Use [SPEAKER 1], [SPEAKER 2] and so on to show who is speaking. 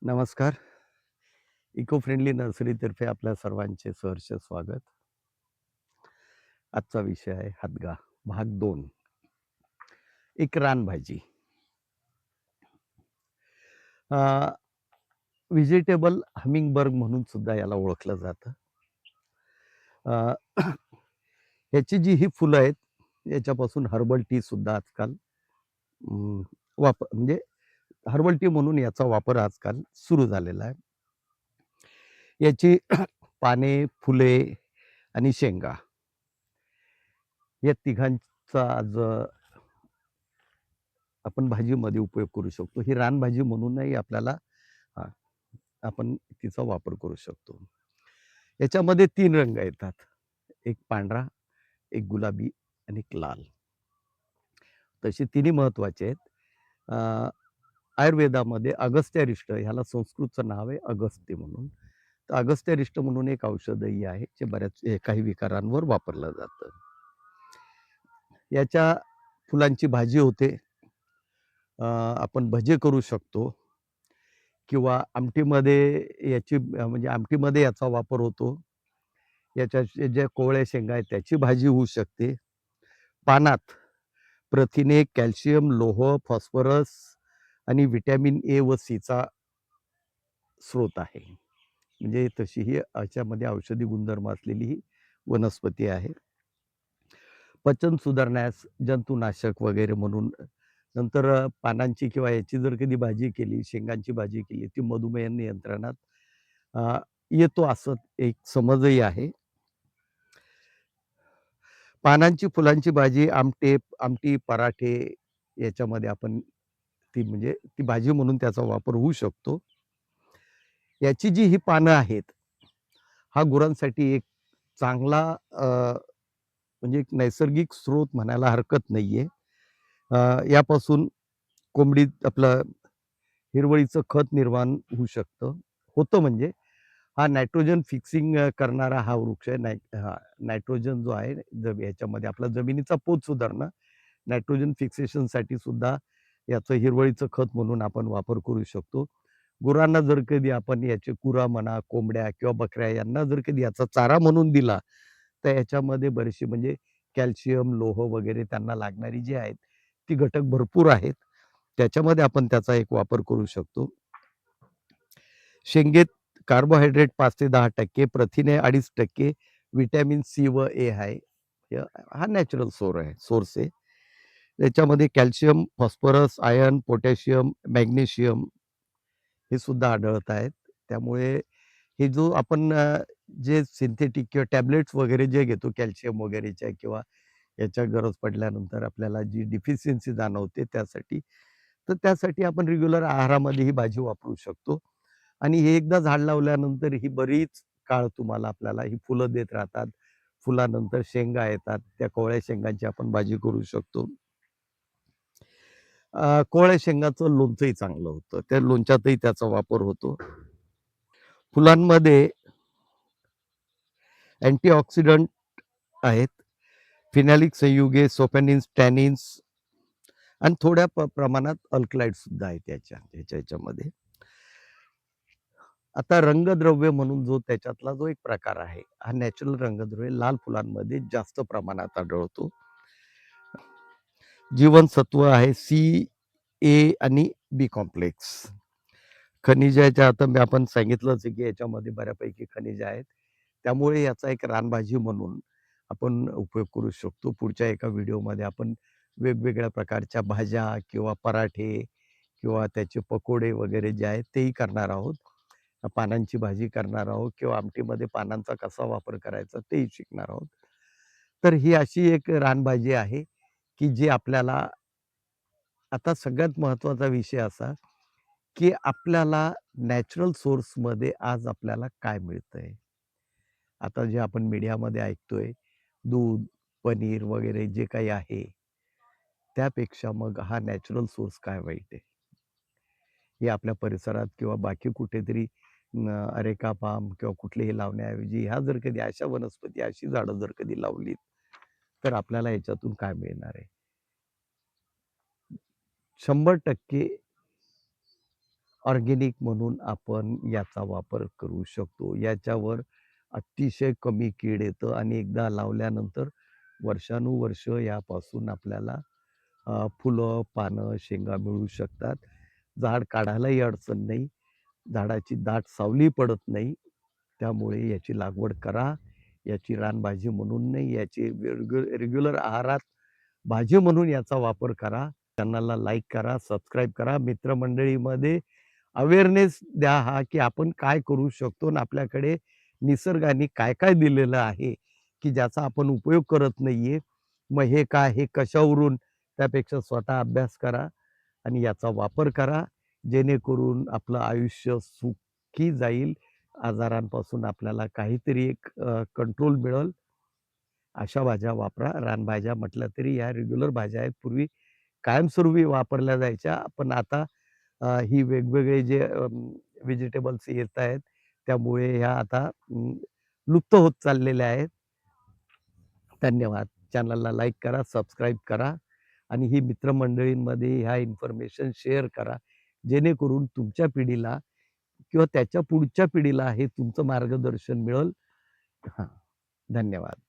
[SPEAKER 1] नमस्कार. Eco friendly नर्सरीतर्फे आपल्या सर्वांचे सहर्ष स्वागत. आजचा विषय आहे हादगा, भाग 2. एक रानभाजी. अ, व्हेजिटेबल हमिंगबर्ग म्हणून सुद्धा याला ओळखलं जातं. अ, ह्याची जी ही फुलं आहेत, याच्यापासून हर्बल टी सुद्धा आजकाल अं, म्हणजे हर्बल टी म्हणून याचा वापर आजकाल सुरू झालेला आहे. याची पाने, फुले आणि शेंगा या तिघांचा आज आपण भाजीमध्ये उपयोग करू शकतो. ही रानभाजी म्हणूनही आपल्याला हां, आपण तिचा वापर करू शकतो. याच्यामध्ये 3 रंग येतात. एक पांढरा, एक गुलाबी आणि एक लाल. तसे तिन्ही महत्त्वाचे आहेत. अ, आयुर्वेदामध्ये अगस्त्यारिष्ट ह्याला संस्कृतचं नाव आहे अगस्त्य म्हणून. तर अगस्त्यारिष्ट म्हणून एक औषधही आहे, जे बऱ्याच काही विकारांवर वापरलं जातं. याच्या फुलांची भाजी होते. आपण भजे करू शकतो किंवा आमटीमध्ये म्हणजे आमटीमध्ये याचा वापर होतो. याच्या ज्या कोवळ्या शेंगा आहेत त्याची भाजी होऊ शकते. पानात प्रथिने, कॅल्शियम, लोह, फॉस्फरस आणि व्हिटॅमिन ए व सीचा स्रोत आहे. म्हणजे तशी ही याच्यामध्ये औषधी गुणधर्म असलेली ही वनस्पती आहे. पचन सुधारण्यास जंतुनाशक वगैरे म्हणून नंतर पानांची किंवा याची जर कधी भाजी केली, शेंगांची भाजी केली, ती मधुमेह नियंत्रणात अ, येतो असं एक समजही आहे. पानांची, फुलांची भाजी, आमटी, पराठे याच्यामध्ये आपण म्हणजे ती भाजी म्हणून त्याचा वापर होऊ शकतो. याची जी ही पानं आहेत, हा गुरांसाठी एक चांगला म्हणजे एक नैसर्गिक स्रोत म्हणायला हरकत नाहीये. यापासून कोंबडीत आपलं हिरवळीचं खत निर्माण होऊ शकतं. होतं म्हणजे हा नायट्रोजन फिक्सिंग करणारा हा वृक्ष आहे. नायट्रोजन जो आहे याच्यामध्ये आपला जमिनीचा पोत सुधारणं, नायट्रोजन फिक्सेशनसाठी सुद्धा याचं हिरवळीचं खत म्हणून आपण वापर करू शकतो. गुरांना जर कधी आपण याचे कुरा म्हणा, कोंबड्या किंवा बकऱ्या यांना जर कधी याचा चारा म्हणून दिला, तर याच्यामध्ये बरेचसे म्हणजे कॅल्शियम, लोह वगैरे त्यांना लागणारी जी आहेत, ती घटक भरपूर आहेत. त्याच्यामध्ये आपण त्याचा एक वापर करू शकतो. शेंगेत कार्बोहायड्रेट 5 ते 10%, प्रथिने 2.5%, व्हिटॅमिन सी व ए आहे. हा नॅचरल सोर्स आहे. त्याच्यामध्ये calcium, phosphorus, iron, potassium, magnesium हे सुद्धा आढळत आहेत. त्यामुळे हे जो आपण जे सिंथेटिक किंवा टॅबलेट्स वगैरे जे घेतो कॅल्शियम वगैरेच्या किंवा याच्या गरज पडल्यानंतर आपल्याला जी डिफिशियन्सी जाणवते त्यासाठी, तर त्यासाठी आपण रेग्युलर आहारामध्ये ही भाजी वापरू शकतो. आणि हे एकदा झाड लावल्यानंतर ही बरीच काळ तुम्हाला आपल्याला ही फुलं देत राहतात. फुलानंतर शेंगा येतात. त्या कोवळ्या शेंगांची आपण भाजी करू शकतो. कोवळ्या शेंगाचं लोणचंही चांगलं होतं. त्या लोणच्यातही त्याचा वापर होतो. फुलांमध्ये अँटीऑक्सिडंट आहेत. फिनॅलिक संयुगे, सोफॅनिन्स, टॅनिन्स आणि थोड्या प्रमाणात अल्कलाइड्स सुद्धा आहेत ह्याच्यामध्ये. आता रंगद्रव्य म्हणून जो त्याच्यातला जो एक प्रकार आहे, हा नॅचरल रंगद्रव्य लाल फुलांमध्ये जास्त प्रमाणात आढळतो. जीवनसत्व आहे सी, ए आणि बी कॉम्प्लेक्स. खनिजाच्या आता आपण सांगितलंच आहे, की याच्यामध्ये बऱ्यापैकी खनिज आहेत. त्यामुळे याचा एक रानभाजी म्हणून आपण उपयोग करू शकतो. पुढच्या एका व्हिडिओमध्ये आपण वेगवेगळ्या प्रकारच्या भाज्या किंवा पराठे किंवा त्याचे पकोडे वगैरे जे आहेत तेही करणार आहोत. पानांची भाजी करणार आहोत किंवा आमटीमध्ये पानांचा कसा वापर करायचा तेही शिकणार आहोत. तर ही अशी एक रानभाजी आहे, की जी आपल्याला आता सगळ्यात महत्त्वाचा विषय असा, की आपल्याला नॅचरल सोर्समध्ये आज आपल्याला काय मिळतंय? आता जे आपण मीडियामध्ये ऐकतोय, दूध, पनीर वगैरे जे काही आहे, त्यापेक्षा मग हा नॅचरल सोर्स काय वाईट आहे? हे आपल्या परिसरात किंवा बाकी कुठेतरी अरेका पाम किंवा कुठलेही लावण्याऐवजी ह्या जर कधी अशा वनस्पती, अशी झाडं जर कधी लावलीत, तर आपल्याला याच्यातून काय मिळणार आहे? 100% ऑर्गेनिक म्हणून आपण याचा वापर करू शकतो. याच्यावर अतिशय कमी कीड येतं आणि एकदा लावल्यानंतर वर्षानुवर्ष यापासून आपल्याला फुलं, पानं, शेंगा मिळू शकतात. झाड काढायलाही अडचण नाही. झाडाची दाट सावली पडत नाही. त्यामुळे याची लागवड करा. याची रानभाजी म्हणून नाही, याची रेग्युलर आहारात भाजी म्हणून याचा वापर करा. चॅनलला लाईक करा, सबस्क्राईब करा. मित्रमंडळीमध्ये अवेअरनेस द्या हा, की आपण काय करू शकतो आणि आपल्याकडे निसर्गाने काय-काय दिलेलं आहे, की ज्याचा आपण उपयोग करत नाहीये. मग हे काय, हे कशावरून? त्यापेक्षा स्वतः अभ्यास करा आणि याचा वापर करा. जेणेकरून आपलं आयुष्य सुखी जाईल. आजारांपासून आपल्याला काहीतरी एक कंट्रोल मिळेल. अशा भाज्या वापरा. रानभाज्या म्हटलं तरी या रेग्युलर भाज्या आहेत. पूर्वी कायमस्वरूपी वापरल्या जायच्या. पण आता ही वेगवेगळे जे व्हेजिटेबल्स येत आहेत, त्यामुळे ह्या आता लुप्त होत चाललेल्या आहेत. धन्यवाद. चॅनलला लाईक करा, सबस्क्राईब करा आणि ही मित्रमंडळींमध्ये ह्या इन्फॉर्मेशन शेअर करा. जेणेकरून तुमच्या पिढीला किंवा त्याच्या पुढच्या पिढीला हे तुमचं मार्गदर्शन मिळेल. हां, धन्यवाद.